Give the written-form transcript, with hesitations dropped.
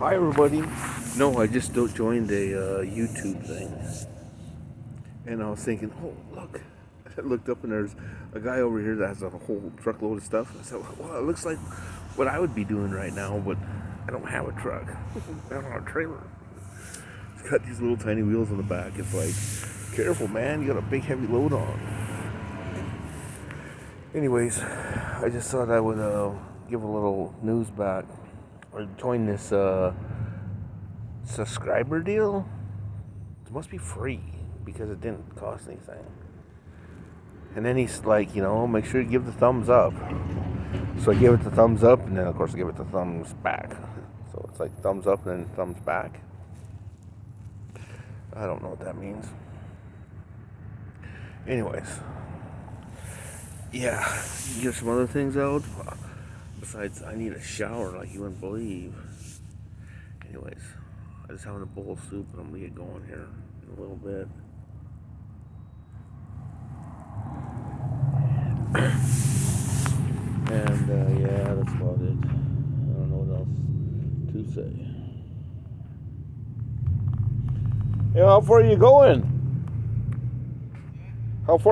Hi everybody. No, I just joined a YouTube thing, and I was thinking, oh look. I looked up and there's a guy over here that has a whole truckload of stuff. I said, well, it looks like what I would be doing right now, but I don't have a truck. I don't have a trailer. It's got these little tiny wheels on the back. It's like, careful, man, you got a big heavy load on. Anyways, I just thought I would give a little news back or join this subscriber deal. It must be free because it didn't cost anything. And then he's like, make sure you give the thumbs up. So I give it the thumbs up, and then of course I give it the thumbs back. So it's like thumbs up and then thumbs back. I don't know what that means. Anyways, yeah, you get some other things out. Besides, I need a shower like you wouldn't believe. Anyways, I just having a bowl of soup, and I'm gonna get going here in a little bit. And yeah, that's about it. I don't know what else to say. Hey, how far are you going? How far?